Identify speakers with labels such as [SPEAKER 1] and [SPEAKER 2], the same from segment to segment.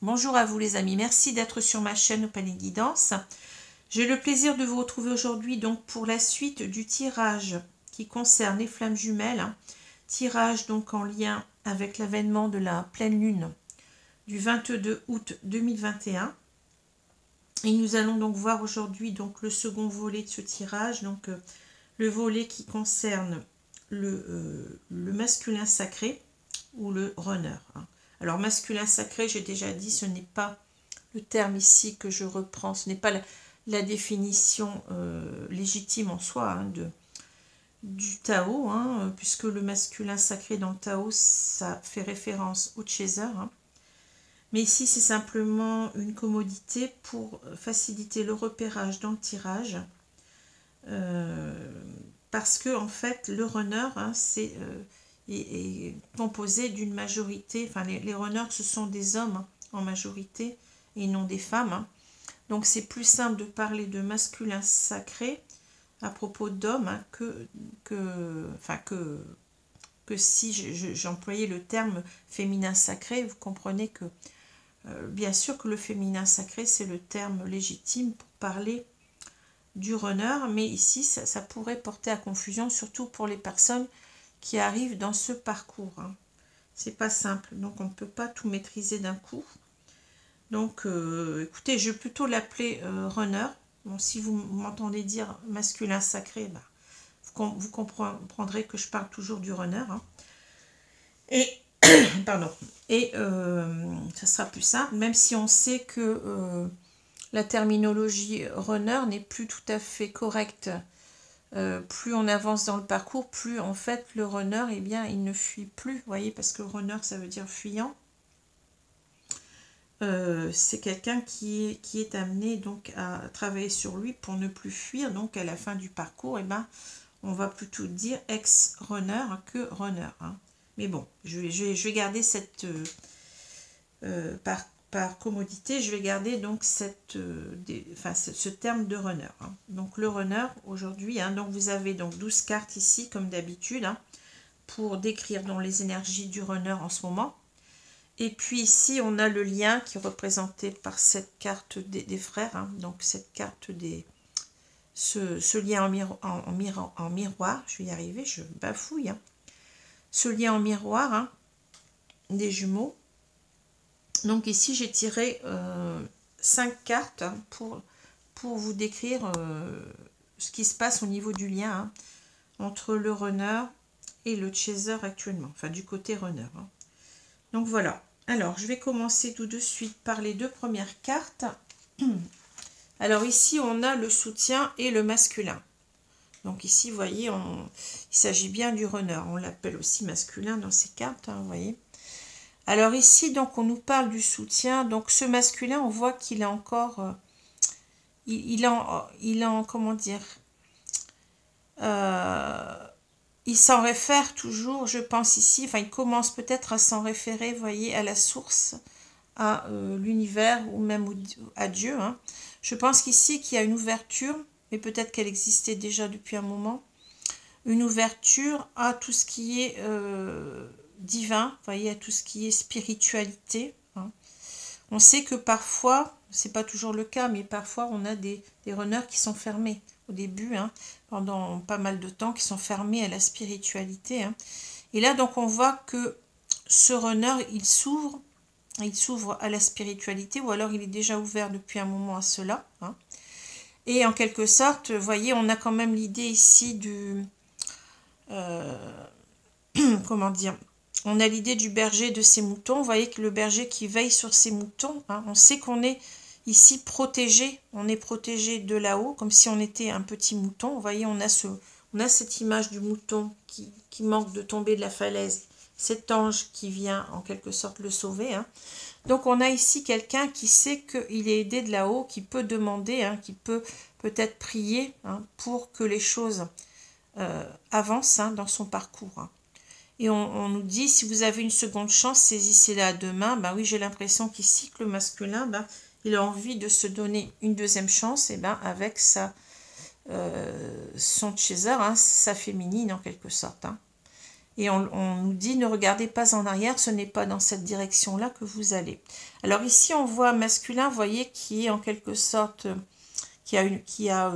[SPEAKER 1] Bonjour à vous les amis, merci d'être sur ma chaîne Opale Guidance. J'ai le plaisir de vous retrouver aujourd'hui donc pour la suite du tirage qui concerne les flammes jumelles. Tirage donc en lien avec l'avènement de la pleine lune du 22 août 2021. Et nous allons donc voir aujourd'hui donc le second volet de ce tirage, donc le volet qui concerne le masculin sacré ou le runner. Alors masculin sacré, j'ai déjà dit, ce n'est pas le terme ici que je reprends, ce n'est pas la définition légitime en soi du Tao, puisque le masculin sacré dans le Tao, ça fait référence au chaser. Mais ici, c'est simplement une commodité pour faciliter le repérage dans le tirage. Parce que, en fait, le runner, est composé d'une majorité. Enfin, les runners, ce sont des hommes en majorité et non des femmes. Donc, c'est plus simple de parler de masculin sacré à propos d'hommes que si j'employais le terme féminin sacré. Vous comprenez que bien sûr que le féminin sacré, c'est le terme légitime pour parler du runner, mais ici, ça pourrait porter à confusion, surtout pour les personnes qui arrivent dans ce parcours. C'est pas simple, donc on ne peut pas tout maîtriser d'un coup. Donc, écoutez, je vais plutôt l'appeler runner. Bon, si vous m'entendez dire masculin sacré, vous comprendrez que je parle toujours du runner. Et pardon. Et ça sera plus simple, même si on sait que la terminologie runner n'est plus tout à fait correcte. Plus on avance dans le parcours, plus en fait le runner, eh bien, il ne fuit plus, vous voyez, parce que runner, ça veut dire fuyant. C'est quelqu'un qui est amené donc à travailler sur lui pour ne plus fuir. Donc à la fin du parcours, eh ben, on va plutôt dire ex-runner que runner. Mais bon, je vais garder cette par commodité, je vais garder donc ce terme de runner. Donc le runner aujourd'hui, donc vous avez donc 12 cartes ici comme d'habitude pour décrire donc les énergies du runner en ce moment. Et puis ici on a le lien qui est représenté par cette carte des frères, donc cette carte ce lien en miroir, je vais y arriver, je bafouille. Ce lien en miroir des jumeaux. Donc ici, j'ai tiré 5 cartes pour vous décrire ce qui se passe au niveau du lien entre le runner et le chaser actuellement, enfin du côté runner. Donc voilà. Alors, je vais commencer tout de suite par les deux premières cartes. Alors ici, on a le soutien et le masculin. Donc ici, vous voyez, il s'agit bien du runner. On l'appelle aussi masculin dans ces cartes, vous voyez. Alors ici, donc, on nous parle du soutien. Donc, ce masculin, on voit qu'il est encore... il en comment dire il s'en réfère toujours, je pense ici. Enfin, il commence peut-être à s'en référer, vous voyez, à la source, à l'univers ou même à Dieu. Je pense qu'ici, qu'il y a une ouverture, mais peut-être qu'elle existait déjà depuis un moment. Une ouverture à tout ce qui est... divin, vous voyez, à tout ce qui est spiritualité. On sait que parfois, c'est pas toujours le cas, mais parfois on a des runners qui sont fermés au début, pendant pas mal de temps, qui sont fermés à la spiritualité. Et là, donc, on voit que ce runner, il s'ouvre à la spiritualité, ou alors il est déjà ouvert depuis un moment à cela. Et en quelque sorte, vous voyez, on a quand même l'idée ici du... comment dire, on a l'idée du berger de ses moutons. Vous voyez que le berger qui veille sur ses moutons, on sait qu'on est ici protégé, on est protégé de là-haut, comme si on était un petit mouton. Vous voyez, on a cette image du mouton qui manque de tomber de la falaise, cet ange qui vient en quelque sorte le sauver. Donc on a ici quelqu'un qui sait qu'il est aidé de là-haut, qui peut demander, qui peut peut-être prier pour que les choses avancent dans son parcours. Et on nous dit, si vous avez une seconde chance, saisissez-la demain. Oui, j'ai l'impression qu'ici, que le masculin, il a envie de se donner une deuxième chance, avec son chaser, sa féminine en quelque sorte. Et on nous dit, ne regardez pas en arrière, ce n'est pas dans cette direction-là que vous allez. Alors ici, on voit un masculin, vous voyez, qui est en quelque sorte, qui a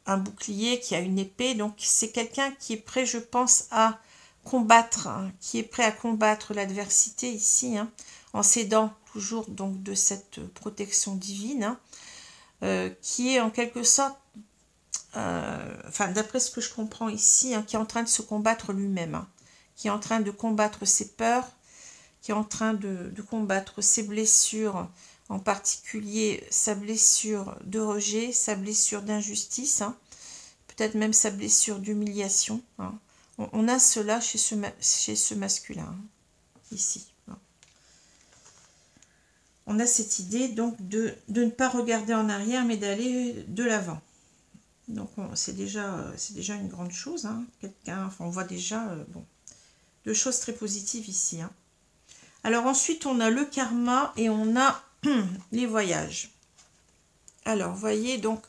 [SPEAKER 1] un bouclier, qui a une épée. Donc c'est quelqu'un qui est prêt, je pense, à combattre, hein, qui est prêt à combattre l'adversité ici, hein, en s'aidant toujours donc de cette protection divine, hein, qui est en quelque sorte, enfin d'après ce que je comprends ici, hein, qui est en train de se combattre lui-même, hein, qui est en train de combattre ses peurs, qui est en train de combattre ses blessures, en particulier sa blessure de rejet, sa blessure d'injustice, hein, peut-être même sa blessure d'humiliation, hein. On a cela chez ce masculin, hein, ici. Hein. On a cette idée donc de ne pas regarder en arrière, mais d'aller de l'avant. Donc c'est déjà une grande chose. Hein. Enfin, on voit déjà bon, deux choses très positives ici. Hein. Alors ensuite, on a le karma et on a les voyages. Alors, vous voyez, donc,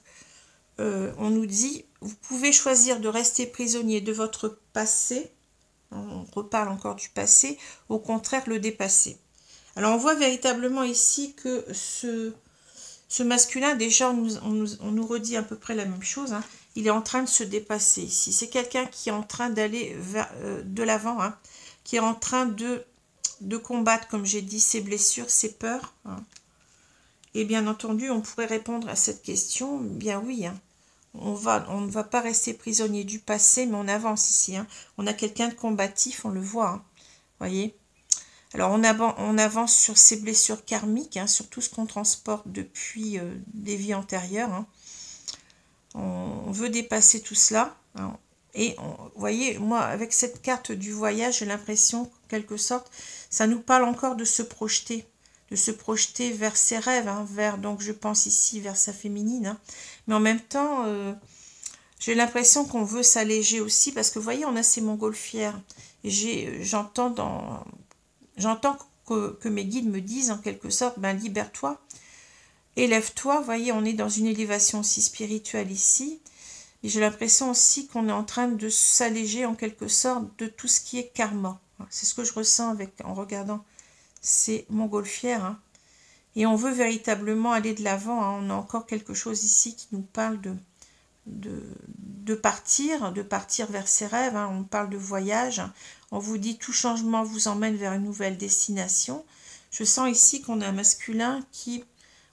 [SPEAKER 1] on nous dit, vous pouvez choisir de rester prisonnier de votre passé. On reparle encore du passé. Au contraire, le dépasser. Alors, on voit véritablement ici que ce masculin, déjà, on nous redit à peu près la même chose. Hein. Il est en train de se dépasser ici. C'est quelqu'un qui est en train d'aller de l'avant, hein, qui est en train de combattre, comme j'ai dit, ses blessures, ses peurs. Hein. Et bien entendu, on pourrait répondre à cette question, bien oui. Hein. On ne va pas rester prisonnier du passé, mais on avance ici. Hein. On a quelqu'un de combatif, on le voit. Hein. Voyez. Alors, on avance sur ces blessures karmiques, hein, sur tout ce qu'on transporte depuis des vies antérieures. Hein. On veut dépasser tout cela. Hein. Et vous voyez, moi, avec cette carte du voyage, j'ai l'impression, en quelque sorte, ça nous parle encore de se projeter vers ses rêves, hein, vers, donc je pense ici, vers sa féminine. Hein. Mais en même temps, j'ai l'impression qu'on veut s'alléger aussi, parce que vous voyez, on a ces montgolfières. Et j'entends que mes guides me disent en quelque sorte, ben libère-toi, élève-toi. Vous voyez, on est dans une élévation aussi spirituelle ici. Et j'ai l'impression aussi qu'on est en train de s'alléger en quelque sorte de tout ce qui est karma. C'est ce que je ressens en regardant ces montgolfières. Hein. Et on veut véritablement aller de l'avant. Hein. On a encore quelque chose ici qui nous parle de partir vers ses rêves. Hein. On parle de voyage. On vous dit tout changement vous emmène vers une nouvelle destination. Je sens ici qu'on a un masculin qui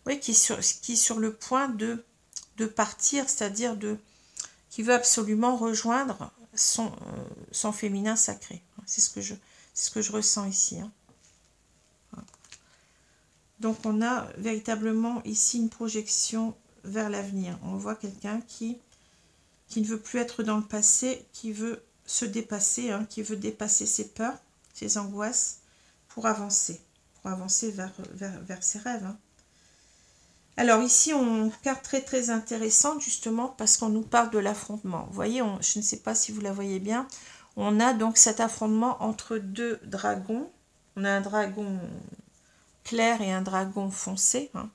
[SPEAKER 1] est sur le point de partir, c'est-à-dire qui veut absolument rejoindre son féminin sacré. C'est ce que je ressens ici. Hein. Donc on a véritablement ici une projection vers l'avenir. On voit quelqu'un qui ne veut plus être dans le passé, qui veut se dépasser, hein, qui veut dépasser ses peurs, ses angoisses, pour avancer vers ses rêves. Hein. Alors ici, on a une carte très très intéressante justement parce qu'on nous parle de l'affrontement. Vous voyez, je ne sais pas si vous la voyez bien, on a donc cet affrontement entre deux dragons. On a un dragon clair et un dragon foncé. Hein.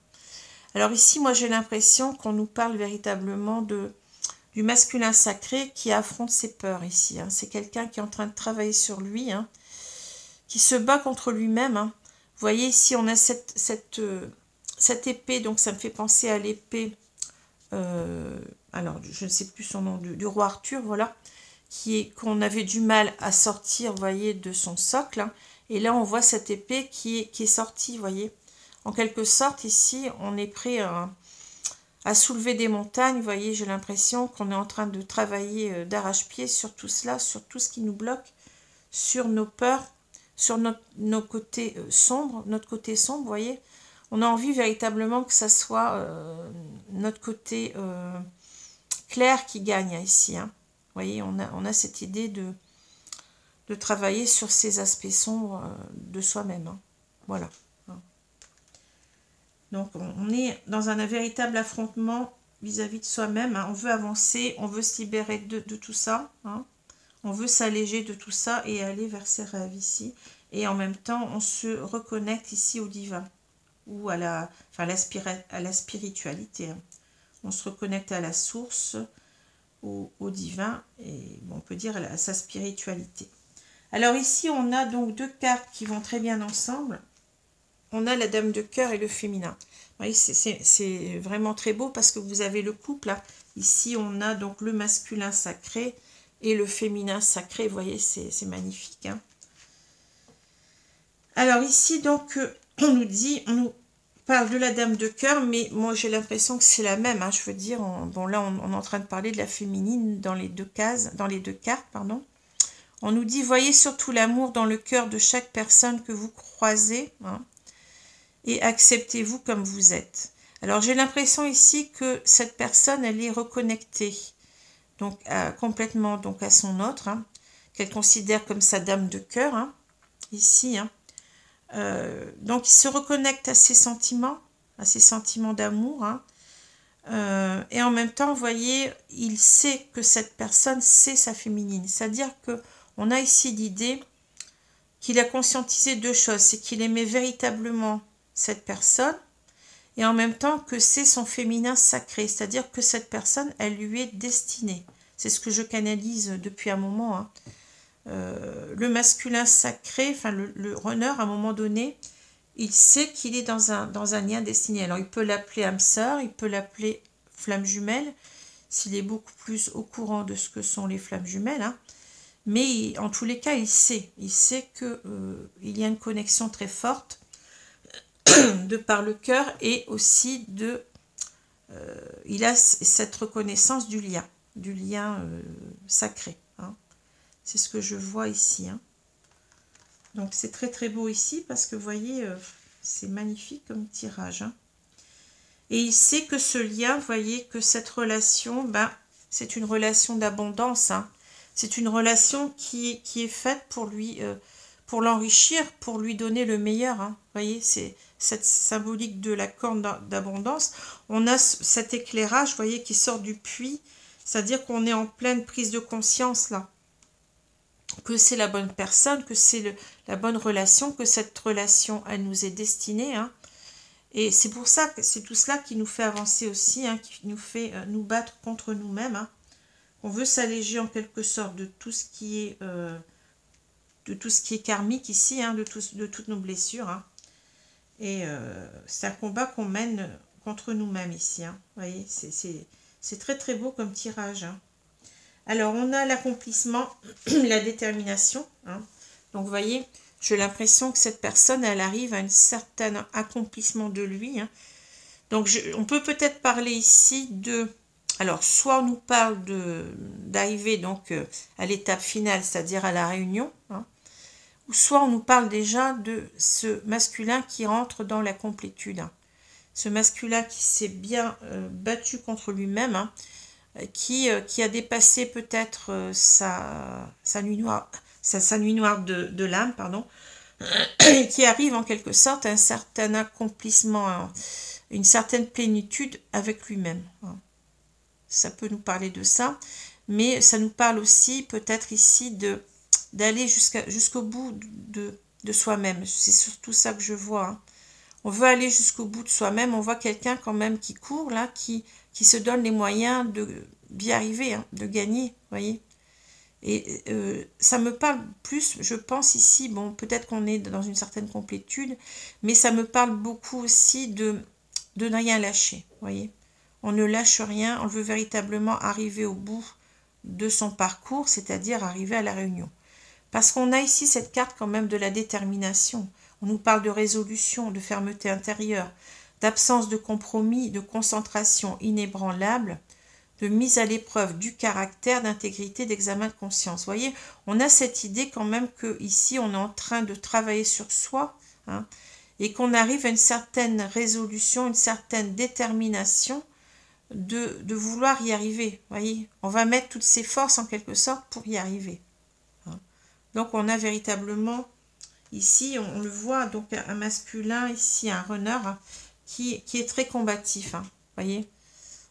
[SPEAKER 1] Alors ici, moi j'ai l'impression qu'on nous parle véritablement du masculin sacré qui affronte ses peurs ici. Hein. C'est quelqu'un qui est en train de travailler sur lui, hein, qui se bat contre lui-même. Hein. Vous voyez ici, on a cette épée, donc ça me fait penser à l'épée, alors je ne sais plus son nom, du roi Arthur, voilà, qu'on avait du mal à sortir, vous voyez, de son socle. Hein. Et là, on voit cette épée qui est sortie, vous voyez. En quelque sorte, ici, on est prêt à soulever des montagnes. Vous voyez, j'ai l'impression qu'on est en train de travailler d'arrache-pied sur tout cela, sur tout ce qui nous bloque, sur nos peurs, sur nos côtés sombres, notre côté sombre, vous voyez. On a envie véritablement que ça soit notre côté clair qui gagne ici. Hein. Vous voyez, on a cette idée de travailler sur ces aspects sombres de soi-même. Hein. Voilà. Donc, on est dans un véritable affrontement vis-à-vis de soi-même. Hein. On veut avancer, on veut se libérer de tout ça. Hein. On veut s'alléger de tout ça et aller vers ses rêves ici. Et en même temps, on se reconnecte ici au divin ou à la spiritualité. Hein. On se reconnecte à la source, au divin, et on peut dire à sa spiritualité. Alors ici, on a donc deux cartes qui vont très bien ensemble. On a la dame de cœur et le féminin. Oui, c'est vraiment très beau parce que vous avez le couple. Là. Ici, on a donc le masculin sacré et le féminin sacré. Vous voyez, c'est magnifique. Hein. Alors ici, donc, on nous parle de la dame de cœur, mais moi, j'ai l'impression que c'est la même. Hein, je veux dire, bon, là, on est en train de parler de la féminine dans les deux cases, dans les deux cartes, pardon. On nous dit, voyez surtout l'amour dans le cœur de chaque personne que vous croisez, hein, et acceptez-vous comme vous êtes. Alors, j'ai l'impression ici que cette personne, elle est reconnectée, donc complètement donc à son autre, hein, qu'elle considère comme sa dame de cœur, hein, ici. Hein. Donc, il se reconnecte à ses sentiments d'amour, hein, et en même temps, vous voyez, il sait que cette personne, c'est sa féminine. C'est-à-dire que on a ici l'idée qu'il a conscientisé deux choses. C'est qu'il aimait véritablement cette personne et en même temps que c'est son féminin sacré. C'est-à-dire que cette personne, elle lui est destinée. C'est ce que je canalise depuis un moment. Hein. Le masculin sacré, enfin le runner, à un moment donné, il sait qu'il est dans un lien destiné. Alors, il peut l'appeler âme sœur, il peut l'appeler flamme jumelle, s'il est beaucoup plus au courant de ce que sont les flammes jumelles. Hein. Mais en tous les cas, il sait que il y a une connexion très forte de par le cœur et aussi il a cette reconnaissance du lien sacré. Hein. C'est ce que je vois ici. Hein. Donc c'est très très beau ici parce que vous voyez, c'est magnifique comme tirage. Hein. Et il sait que ce lien, vous voyez, que cette relation, c'est une relation d'abondance. Hein. C'est une relation qui est faite pour lui, pour l'enrichir, pour lui donner le meilleur. Hein. Vous voyez, c'est cette symbolique de la corne d'abondance. On a cet éclairage, vous voyez, qui sort du puits. C'est-à-dire qu'on est en pleine prise de conscience, là. Que c'est la bonne personne, que c'est la bonne relation, que cette relation, elle nous est destinée. Hein. Et c'est pour ça que c'est tout cela qui nous fait avancer aussi, hein, qui nous fait nous battre contre nous-mêmes. Hein. On veut s'alléger en quelque sorte de tout ce qui est karmique ici, hein, de toutes nos blessures. Hein. Et c'est un combat qu'on mène contre nous-mêmes ici. Hein. Vous voyez, c'est très très beau comme tirage. Hein. Alors, on a l'accomplissement, la détermination. Hein. Donc, vous voyez, j'ai l'impression que cette personne, elle arrive à un certain accomplissement de lui. Hein. Donc, on peut peut-être parler ici de... Alors, soit on nous parle d'arriver donc à l'étape finale, c'est-à-dire à la réunion, hein, ou soit on nous parle déjà de ce masculin qui rentre dans la complétude. Hein. Ce masculin qui s'est bien battu contre lui-même, hein, qui a dépassé peut-être sa nuit noire, sa nuit noire de l'âme, pardon, qui arrive en quelque sorte à un certain accomplissement, une certaine plénitude avec lui-même. Hein. Ça peut nous parler de ça, mais ça nous parle aussi peut-être ici d'aller jusqu'au bout de soi-même. C'est surtout ça que je vois. Hein. On veut aller jusqu'au bout de soi-même. On voit quelqu'un quand même qui court, là, qui se donne les moyens d'y arriver, hein, de gagner, vous voyez. Et ça me parle plus, je pense ici, bon, peut-être qu'on est dans une certaine complétude, mais ça me parle beaucoup aussi de ne rien lâcher, vous voyez. On ne lâche rien, on veut véritablement arriver au bout de son parcours, c'est-à-dire arriver à la réunion. Parce qu'on a ici cette carte quand même de la détermination. On nous parle de résolution, de fermeté intérieure, d'absence de compromis, de concentration inébranlable, de mise à l'épreuve du caractère, d'intégrité, d'examen de conscience. Vous voyez, on a cette idée quand même que ici on est en train de travailler sur soi, hein, et qu'on arrive à une certaine résolution, une certaine détermination de vouloir y arriver. Vous voyez, on va mettre toutes ses forces en quelque sorte pour y arriver. Hein. Donc on a véritablement ici, on le voit, donc un masculin, ici un runner, hein, qui est très combatif. Hein, vous voyez,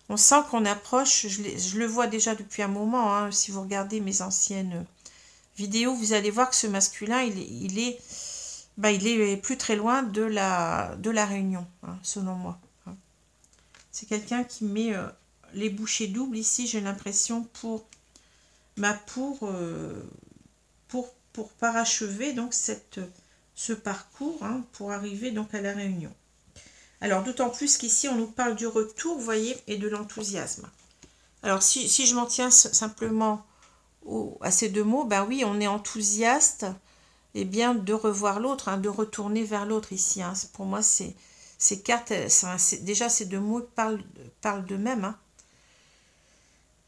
[SPEAKER 1] on sent qu'on approche, je le vois déjà depuis un moment, hein, si vous regardez mes anciennes vidéos, vous allez voir que ce masculin, il est plus très loin de la réunion, hein, selon moi. Hein. C'est quelqu'un qui met les bouchées doubles ici, j'ai l'impression, pour pour parachever donc ce parcours, hein, pour arriver donc à la réunion. Alors d'autant plus qu'ici on nous parle du retour, vous voyez, et de l'enthousiasme. Alors si je m'en tiens simplement à ces deux mots, ben oui, on est enthousiaste, et bien de revoir l'autre, hein, de retourner vers l'autre ici. Hein. Pour moi, ces cartes, déjà ces deux mots parlent d'eux-mêmes. Hein.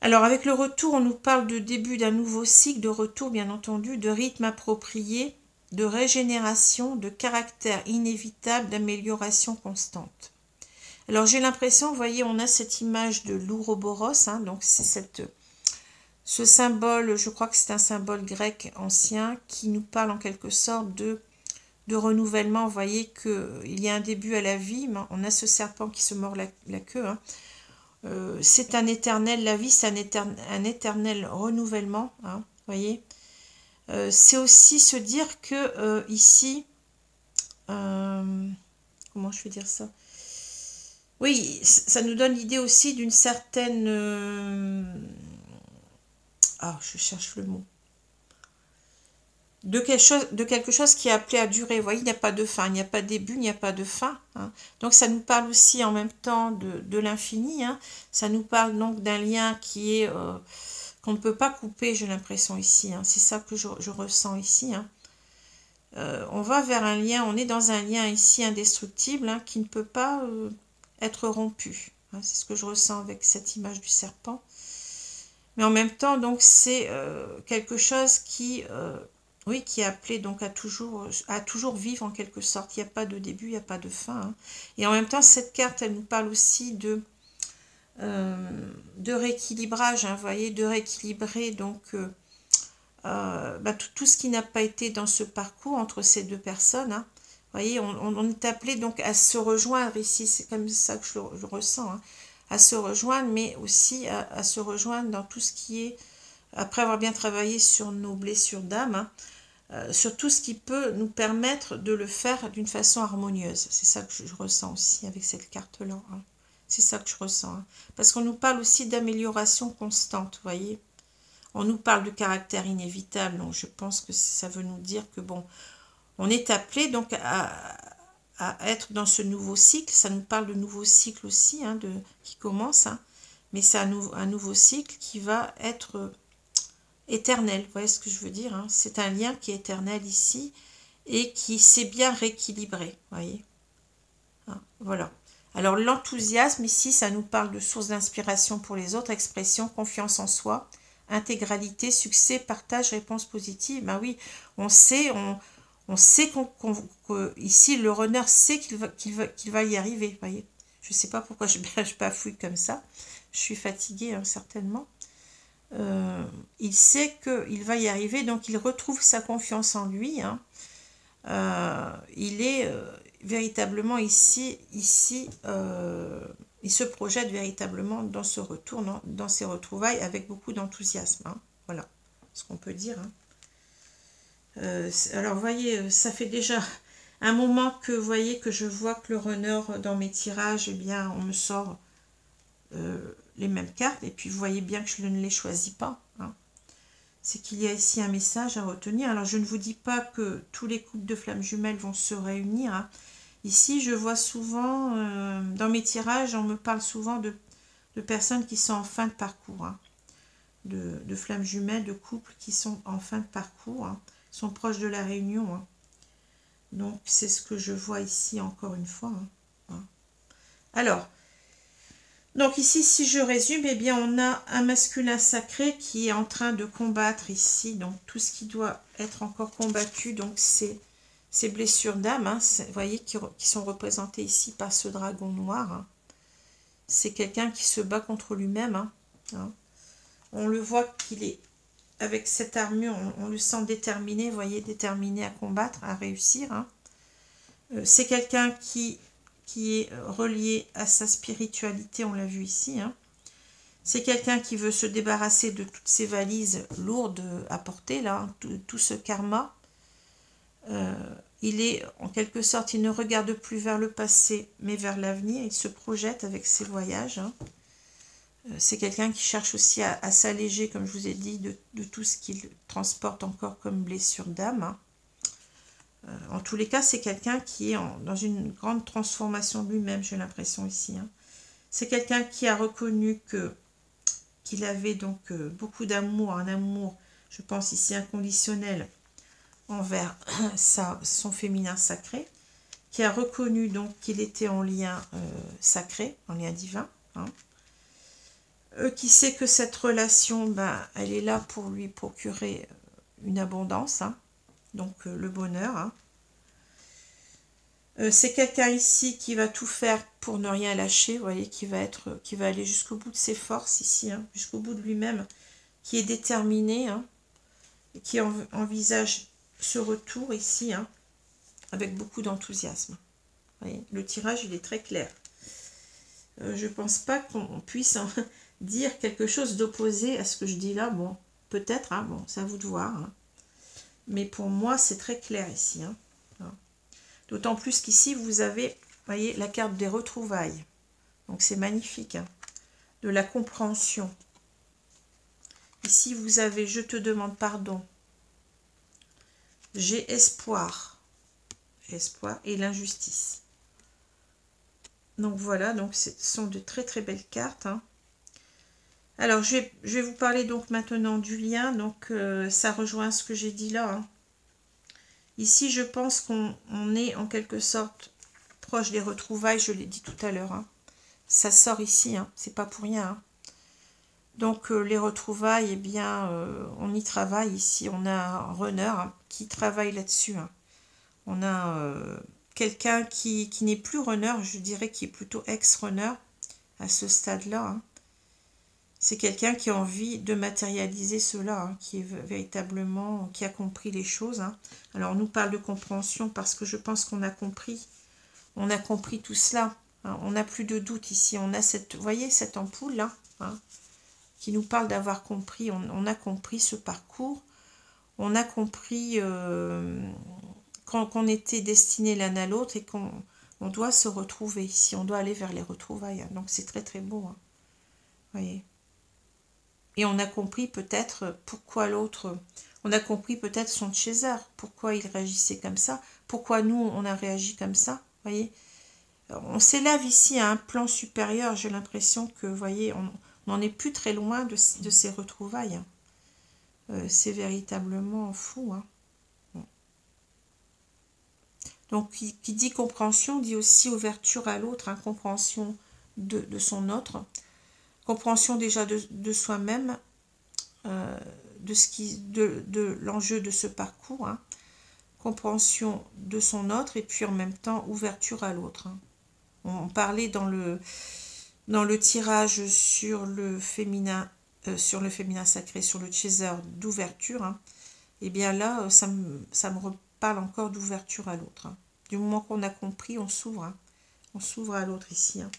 [SPEAKER 1] Alors avec le retour, on nous parle de début d'un nouveau cycle, de retour bien entendu, de rythme approprié, de régénération, de caractère inévitable, d'amélioration constante. Alors j'ai l'impression, vous voyez, on a cette image de l'ouroboros, hein, donc c'est ce symbole, je crois que c'est un symbole grec ancien qui nous parle en quelque sorte de renouvellement. Vous voyez qu'il y a un début à la vie, on a ce serpent qui se mord la queue. Hein. C'est un éternel, la vie c'est un éternel renouvellement. Hein, vous voyez. C'est aussi se dire que ici, comment je vais dire ça? Oui, ça nous donne l'idée aussi d'une certaine... ah, je cherche le mot. De quelque chose qui est appelé à durer. Vous voyez, il n'y a pas de fin, il n'y a pas de début, il n'y a pas de fin. Hein. Donc ça nous parle aussi en même temps de l'infini. Hein. Ça nous parle donc d'un lien qui est qu'on ne peut pas couper, j'ai l'impression ici. Hein. C'est ça que je ressens ici. Hein. On va vers un lien, on est dans un lien ici indestructible, hein, qui ne peut pas être rompu. Hein. C'est ce que je ressens avec cette image du serpent. Mais en même temps, donc c'est quelque chose qui... oui, qui est appelé donc à toujours vivre en quelque sorte. Il n'y a pas de début, il n'y a pas de fin. Hein. Et en même temps, cette carte, elle nous parle aussi de rééquilibrage, hein, vous voyez, de rééquilibrer donc tout ce qui n'a pas été dans ce parcours entre ces deux personnes. Hein. Vous voyez, on est appelé donc à se rejoindre ici, c'est comme ça que je le ressens, hein, à se rejoindre, mais aussi à se rejoindre dans tout ce qui est, après avoir bien travaillé sur nos blessures d'âme, hein, sur tout ce qui peut nous permettre de le faire d'une façon harmonieuse. C'est ça que je ressens aussi avec cette carte-là. Hein. C'est ça que je ressens. Hein. Parce qu'on nous parle aussi d'amélioration constante, vous voyez. On nous parle de caractère inévitable, donc je pense que ça veut nous dire que, bon, on est appelé donc à être dans ce nouveau cycle. Ça nous parle de nouveau cycle aussi, hein, qui commence, hein. Mais c'est un nouveau cycle qui va être... éternel, vous voyez ce que je veux dire, hein. C'est un lien qui est éternel ici et qui s'est bien rééquilibré, vous voyez. Hein, voilà. Alors l'enthousiasme ici, ça nous parle de source d'inspiration pour les autres, expression, confiance en soi, intégralité, succès, partage, réponse positive. Ben oui, on sait que ici le runner sait qu'il va y arriver, vous voyez. Je ne sais pas pourquoi je bafouille comme ça. Je suis fatiguée, hein, certainement. Il sait qu'il va y arriver, donc il retrouve sa confiance en lui. Hein. Il est véritablement ici il se projette véritablement dans ce retour, dans ces retrouvailles avec beaucoup d'enthousiasme. Hein. Voilà ce qu'on peut dire. Hein. Alors, vous voyez, ça fait déjà un moment que vous voyez que je vois que le runner dans mes tirages, eh bien, on me sort... les mêmes cartes, et puis vous voyez bien que je ne les choisis pas. Hein. C'est qu'il y a ici un message à retenir. Alors je ne vous dis pas que tous les couples de flammes jumelles vont se réunir. Hein. Ici je vois souvent, dans mes tirages, on me parle souvent de personnes qui sont en fin de parcours. Hein. De flammes jumelles, de couples qui sont en fin de parcours, hein, sont proches de la réunion. Hein. Donc c'est ce que je vois ici encore une fois. Hein. Alors, donc ici, si je résume, eh bien, on a un masculin sacré qui est en train de combattre ici. Donc, tout ce qui doit être encore combattu, donc c'est ces blessures d'âme, hein, vous voyez, qui sont représentées ici par ce dragon noir. Hein. C'est quelqu'un qui se bat contre lui-même. Hein, hein. On le voit qu'il est, avec cette armure, on le sent déterminé, vous voyez, déterminé à combattre, à réussir. Hein. C'est quelqu'un qui est relié à sa spiritualité, on l'a vu ici. Hein. C'est quelqu'un qui veut se débarrasser de toutes ces valises lourdes à porter, là, hein, tout ce karma. Il est, en quelque sorte, il ne regarde plus vers le passé, mais vers l'avenir. Il se projette avec ses voyages. Hein. C'est quelqu'un qui cherche aussi à s'alléger, comme je vous ai dit, de tout ce qu'il transporte encore comme blessure d'âme. Hein. En tous les cas, c'est quelqu'un qui est dans une grande transformation de lui-même, j'ai l'impression ici. Hein. C'est quelqu'un qui a reconnu qu'il avait donc beaucoup d'amour, un amour, je pense ici inconditionnel, envers son féminin sacré, qui a reconnu donc qu'il était en lien sacré, en lien divin, hein. Qui sait que cette relation, ben, elle est là pour lui procurer une abondance, hein, donc le bonheur. Hein. C'est quelqu'un ici qui va tout faire pour ne rien lâcher, vous voyez, qui va aller jusqu'au bout de ses forces ici, hein, jusqu'au bout de lui-même, qui est déterminé, hein, et qui envisage ce retour ici, hein, avec beaucoup d'enthousiasme. Le tirage, il est très clair. Je ne pense pas qu'on puisse dire quelque chose d'opposé à ce que je dis là. Bon, peut-être, hein, bon, c'est à vous de voir. Hein. Mais pour moi, c'est très clair ici. Hein. D'autant plus qu'ici, vous avez, voyez, la carte des retrouvailles. Donc, c'est magnifique. Hein. De la compréhension. Ici, vous avez « Je te demande pardon ». J'ai espoir. Espoir et l'injustice. Donc voilà, donc ce sont de très très belles cartes. Hein. Alors je vais vous parler donc maintenant du lien. Donc ça rejoint ce que j'ai dit là. Hein. Ici je pense qu'on est en quelque sorte proche des retrouvailles, je l'ai dit tout à l'heure. Hein. Ça sort ici, hein. C'est pas pour rien. Hein. Donc les retrouvailles, eh bien on y travaille ici. On a un runner hein, qui travaille là-dessus. Hein. On a quelqu'un qui n'est plus runner, je dirais qui est plutôt ex-runner à ce stade-là. Hein. C'est quelqu'un qui a envie de matérialiser cela, hein, qui est véritablement, qui a compris les choses. Hein. Alors on nous parle de compréhension parce que je pense qu'on a compris tout cela. Hein. On n'a plus de doute ici. On a cette, vous voyez cette ampoule là, hein, qui nous parle d'avoir compris. On a compris ce parcours. On a compris qu'on était destinés l'un à l'autre et qu'on doit se retrouver ici, on doit aller vers les retrouvailles. Hein. Donc c'est très très beau. Hein. Voyez. Et on a compris peut-être pourquoi l'autre, on a compris peut-être son chaser, pourquoi il réagissait comme ça, pourquoi nous on a réagi comme ça. Voyez. On s'élève ici à un plan supérieur, j'ai l'impression que, voyez, on n'en est plus très loin de ces retrouvailles. Hein. C'est véritablement fou. Hein. Donc, qui dit compréhension, dit aussi ouverture à l'autre, hein, compréhension de son autre, compréhension déjà de soi-même, de l'enjeu de ce parcours, hein, compréhension de son autre, et puis en même temps, ouverture à l'autre. Hein. On parlait dans le tirage sur le féminin sacré, sur le chaser d'ouverture, hein, et bien là, ça me reparle encore d'ouverture à l'autre. Hein. Du moment qu'on a compris, on s'ouvre. Hein. On s'ouvre à l'autre ici. Hein.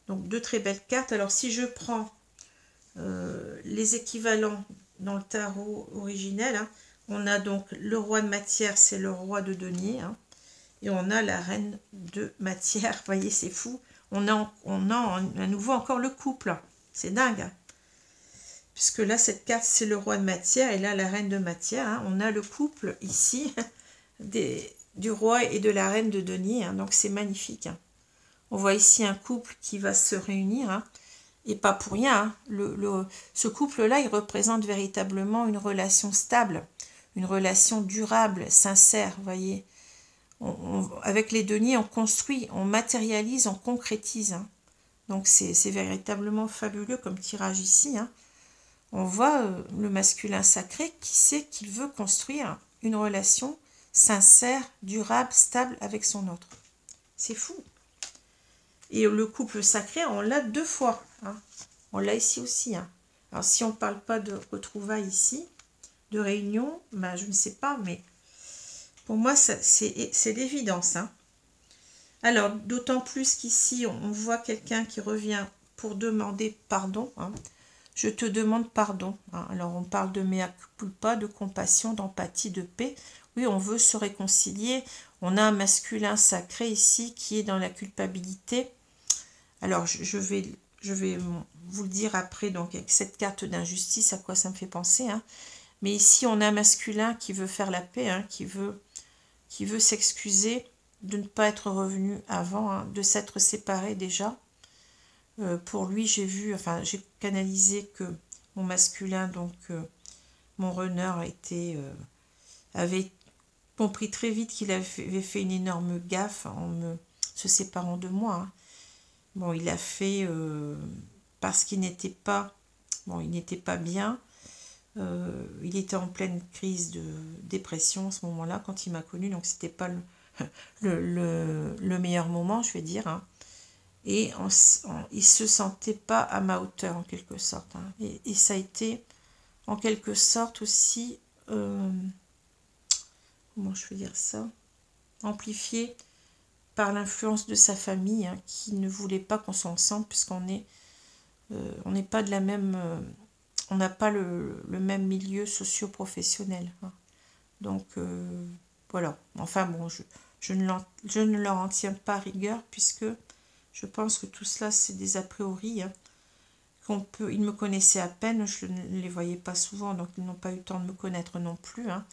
[SPEAKER 1] Donc, deux très belles cartes. Alors, si je prends les équivalents dans le tarot originel, hein, on a donc le roi de matière, c'est le roi de denier. Hein, et on a la reine de matière. Vous voyez, c'est fou. On a à nouveau encore le couple. C'est dingue. Hein. Puisque là, cette carte, c'est le roi de matière. Et là, la reine de matière. Hein, on a le couple ici du roi et de la reine de denier. Hein, donc, c'est magnifique. Hein. On voit ici un couple qui va se réunir. Hein, et pas pour rien. Hein. Ce couple-là, il représente véritablement une relation stable. Une relation durable, sincère. Vous voyez. Avec les deniers, on construit, on matérialise, on concrétise. Hein. Donc, c'est véritablement fabuleux comme tirage ici. Hein. On voit le masculin sacré qui sait qu'il veut construire une relation sincère, durable, stable avec son autre. C'est fou. Et le couple sacré, on l'a 2 fois. Hein. On l'a ici aussi. Hein. Alors, si on ne parle pas de retrouvailles ici, de réunion, ben, je ne sais pas, mais pour moi, c'est l'évidence. Hein. Alors, d'autant plus qu'ici, on voit quelqu'un qui revient pour demander pardon. Hein. Je te demande pardon. Hein. Alors, on parle de mea culpa, de compassion, d'empathie, de paix. Oui, on veut se réconcilier. On a un masculin sacré ici qui est dans la culpabilité. Alors, je vais je vais vous le dire après, donc avec cette carte d'injustice, à quoi ça me fait penser. Hein. Mais ici, on a un masculin qui veut faire la paix, hein, qui veut s'excuser de ne pas être revenu avant, hein, de s'être séparé déjà. Pour lui, j'ai vu, enfin, j'ai canalisé que mon masculin, donc mon runner, avait compris très vite qu'il avait fait une énorme gaffe en se séparant de moi. Hein. Bon, il a fait parce qu'il n'était pas, bon, il n'était pas bien. Il était en pleine crise de dépression à ce moment-là quand il m'a connue, donc c'était pas le meilleur moment, je vais dire. Hein. Et il se sentait pas à ma hauteur en quelque sorte. Hein. Et ça a été en quelque sorte aussi, comment je veux dire ça, amplifié par l'influence de sa famille, hein, qui ne voulait pas qu'on soit ensemble puisqu'on est, on n'est pas de la même, on n'a pas le même milieu socio-professionnel. Hein. Donc voilà. Enfin bon, je ne leur en tiens pas rigueur puisque je pense que tout cela c'est des a priori. Hein, ils me connaissaient à peine, je ne les voyais pas souvent, donc ils n'ont pas eu le temps de me connaître non plus. Hein.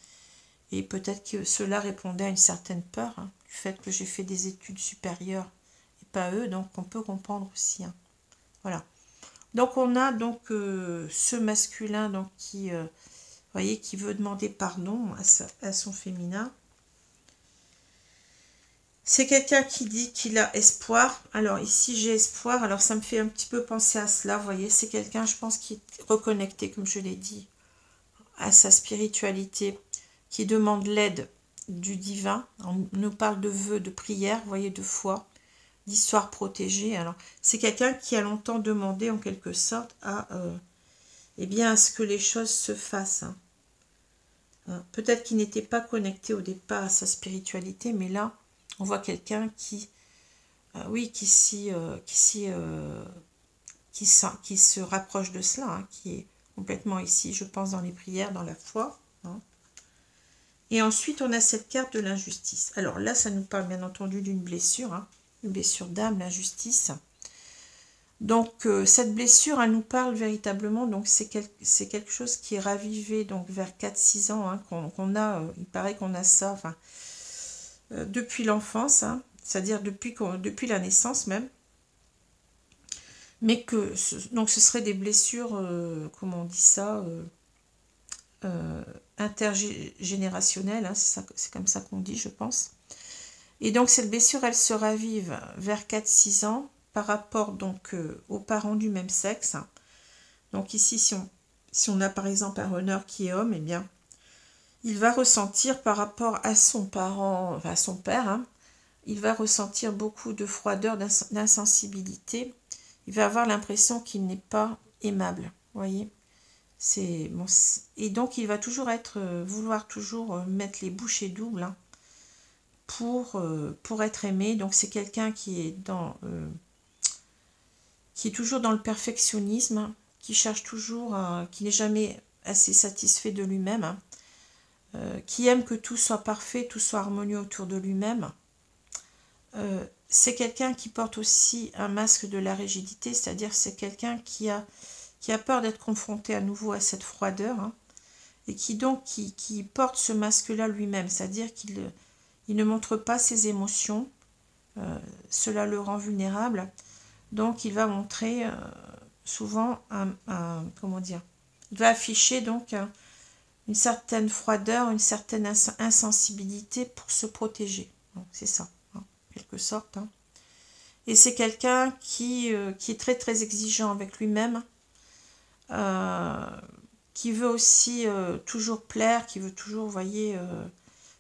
[SPEAKER 1] Et peut-être que cela répondait à une certaine peur, hein, du fait que j'ai fait des études supérieures et pas eux, donc on peut comprendre aussi. Hein. Voilà. Donc on a donc ce masculin donc, qui, voyez, qui veut demander pardon à son féminin. C'est quelqu'un qui dit qu'il a espoir. Alors ici j'ai espoir, alors ça me fait un petit peu penser à cela, vous voyez, c'est quelqu'un je pense qui est reconnecté, comme je l'ai dit, à sa spiritualité, qui demande l'aide du divin. On nous parle de vœux, de prières, vous voyez, de foi, d'histoire protégée. Alors c'est quelqu'un qui a longtemps demandé en quelque sorte à, eh bien, à ce que les choses se fassent. Hein. Peut-être qu'il n'était pas connecté au départ à sa spiritualité, mais là on voit quelqu'un qui, oui, qui se rapproche de cela, hein, qui est complètement ici, je pense, dans les prières, dans la foi. Hein. Et ensuite, on a cette carte de l'injustice. Alors là, ça nous parle bien entendu d'une blessure, hein, une blessure d'âme, l'injustice. Donc, cette blessure, elle nous parle véritablement, donc c'est quelque chose qui est ravivé donc, vers 4-6 ans, hein, qu'on a, il paraît qu'on a ça, enfin, depuis l'enfance, hein, c'est-à-dire depuis la naissance même, mais que donc ce serait des blessures, comment on dit ça, intergénérationnelles, hein, c'est comme ça qu'on dit, je pense. Et donc cette blessure, elle se ravive vers 4-6 ans par rapport donc aux parents du même sexe. Donc ici, si on a par exemple un runner qui est homme, eh bien, il va ressentir par rapport à son parent, enfin à son père, hein, il va ressentir beaucoup de froideur, d'insensibilité. Il va avoir l'impression qu'il n'est pas aimable, vous voyez. Bon, et donc il va toujours vouloir toujours mettre les bouchées doubles, hein, pour être aimé. Donc c'est quelqu'un qui est toujours dans le perfectionnisme, hein, qui cherche toujours, qui n'est jamais assez satisfait de lui-même, hein, qui aime que tout soit parfait, tout soit harmonieux autour de lui-même. C'est quelqu'un qui porte aussi un masque de la rigidité, c'est-à-dire c'est quelqu'un qui a peur d'être confronté à nouveau à cette froideur, hein, et qui porte ce masque-là lui-même, c'est-à-dire qu'il ne montre pas ses émotions, cela le rend vulnérable, donc il va montrer souvent comment dire, il va afficher donc une certaine froideur, une certaine insensibilité pour se protéger, donc c'est ça, hein, en quelque sorte, hein. Et c'est quelqu'un qui est très très exigeant avec lui-même, qui veut aussi toujours plaire, qui veut toujours, vous voyez,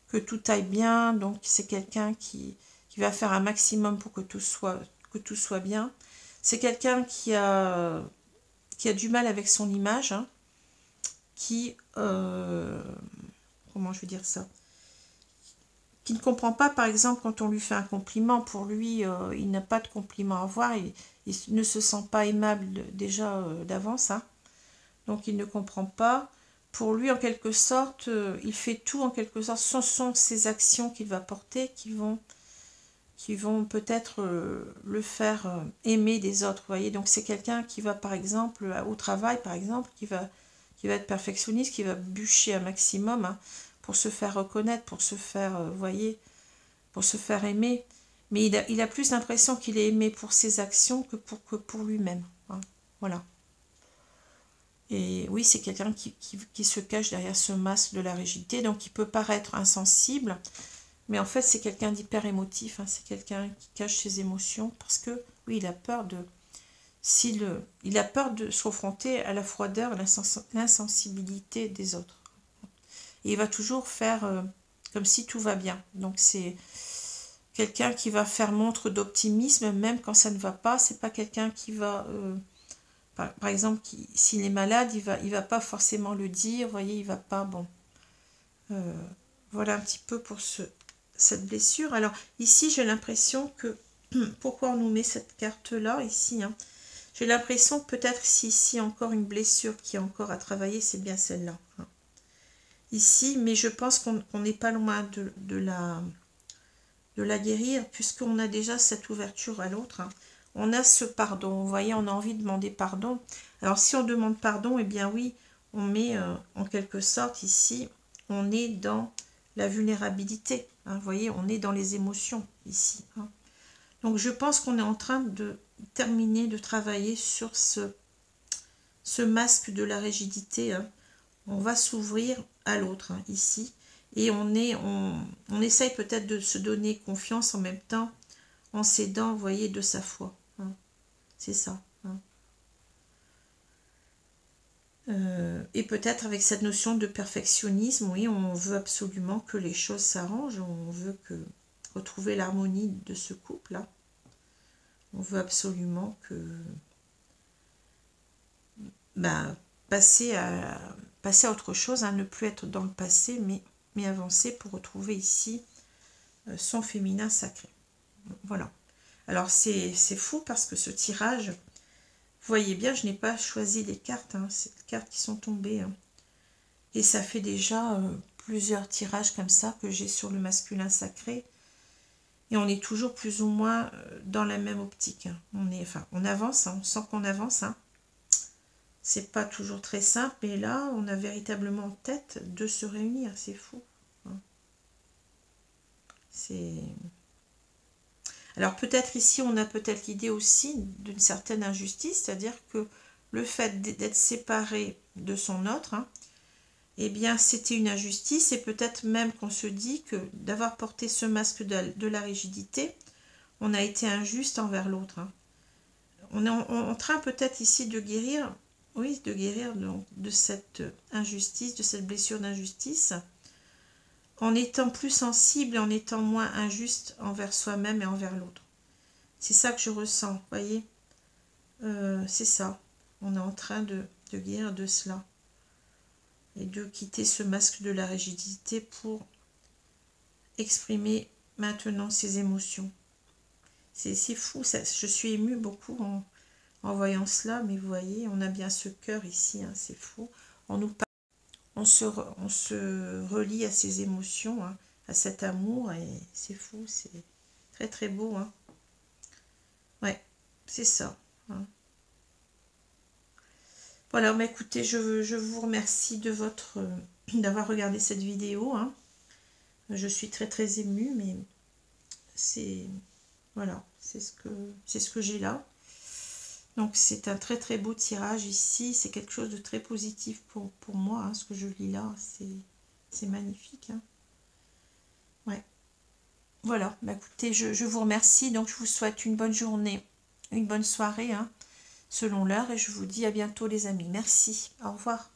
[SPEAKER 1] que tout aille bien. Donc c'est quelqu'un qui va faire un maximum pour que tout soit bien. C'est quelqu'un qui a du mal avec son image, hein, comment je vais dire ça, qui ne comprend pas, par exemple, quand on lui fait un compliment, pour lui, il n'a pas de compliment à avoir, il ne se sent pas aimable déjà d'avance, hein. Donc il ne comprend pas. Pour lui, en quelque sorte, il fait tout, en quelque sorte, ce sont ses actions qu'il va porter qui qui vont peut-être le faire aimer des autres, vous voyez. Donc c'est quelqu'un qui va, par exemple, au travail, par exemple, qui va être perfectionniste, qui va bûcher un maximum hein, pour se faire reconnaître, pour se faire, vous voyez, pour se faire aimer. Mais il a plus l'impression qu'il est aimé pour ses actions que pour lui-même. Hein. Voilà. Et oui, c'est quelqu'un qui se cache derrière ce masque de la rigidité, donc il peut paraître insensible, mais en fait c'est quelqu'un d'hyper émotif, hein. C'est quelqu'un qui cache ses émotions, parce que, oui, il a peur de... il a peur de se confronter à la froideur, l'insensibilité des autres. Et il va toujours faire comme si tout va bien. Donc c'est quelqu'un qui va faire montre d'optimisme, même quand ça ne va pas. C'est pas quelqu'un qui va... par exemple, s'il est malade, il va pas forcément le dire, vous voyez, il va pas... Bon. Voilà un petit peu pour cette blessure. Alors, ici, j'ai l'impression que... Pourquoi on nous met cette carte-là, ici hein. J'ai l'impression que peut-être si ici encore une blessure qui est encore à travailler, c'est bien celle-là. Hein. Ici, mais je pense qu'on n'est pas loin de la guérir, puisqu'on a déjà cette ouverture à l'autre. Hein. On a ce pardon, vous voyez, on a envie de demander pardon. Alors, si on demande pardon, eh bien oui, on met en quelque sorte ici, on est dans la vulnérabilité. Hein, vous voyez, on est dans les émotions ici. Hein. Donc, je pense qu'on est en train de terminer de travailler sur ce masque de la rigidité. Hein. On va s'ouvrir à l'autre, hein, ici. Et on essaye peut-être de se donner confiance en même temps, en s'aidant, vous voyez, de sa foi. Hein. C'est ça. Hein. Et peut-être avec cette notion de perfectionnisme, oui, on veut absolument que les choses s'arrangent, on veut retrouver l'harmonie de ce couple-là. On veut absolument que passer à autre chose, hein, ne plus être dans le passé, mais avancer pour retrouver ici son féminin sacré. Voilà. Alors c'est fou parce que ce tirage, vous voyez bien, je n'ai pas choisi les cartes, hein, c'est les cartes qui sont tombées. Hein. Et ça fait déjà plusieurs tirages comme ça que j'ai sur le masculin sacré. Et on est toujours plus ou moins dans la même optique. Hein. On avance, hein, on sent qu'on avance. Hein. C'est pas toujours très simple, mais là, on a véritablement en tête de se réunir. C'est fou. Hein. Alors peut-être ici, on a peut-être l'idée aussi d'une certaine injustice, c'est-à-dire que le fait d'être séparé de son autre, hein, eh bien, c'était une injustice, et peut-être même qu'on se dit que d'avoir porté ce masque de la rigidité, on a été injuste envers l'autre. Hein. On est en train peut-être ici de guérir, oui, de guérir donc, de cette injustice, de cette blessure d'injustice, en étant plus sensible et en étant moins injuste envers soi-même et envers l'autre. C'est ça que je ressens, vous voyez, c'est ça. On est en train de guérir de cela. Et de quitter ce masque de la rigidité pour exprimer maintenant ses émotions. C'est fou, ça, je suis émue beaucoup en voyant cela, mais vous voyez, on a bien ce cœur ici, hein, c'est fou. On se relie à ses émotions, hein, à cet amour, et c'est fou, c'est très très beau. Hein. Ouais, c'est ça. Hein. Voilà, bah écoutez, je vous remercie d'avoir regardé cette vidéo. Hein. Je suis très très émue, mais c'est voilà, c'est ce que j'ai là. Donc c'est un très très beau tirage ici, c'est quelque chose de très positif pour moi. Hein, ce que je lis là, c'est magnifique. Hein. Ouais. Voilà, bah écoutez, je vous remercie. Donc je vous souhaite une bonne journée, une bonne soirée. Hein. Selon l'heure, et je vous dis à bientôt les amis. Merci, au revoir.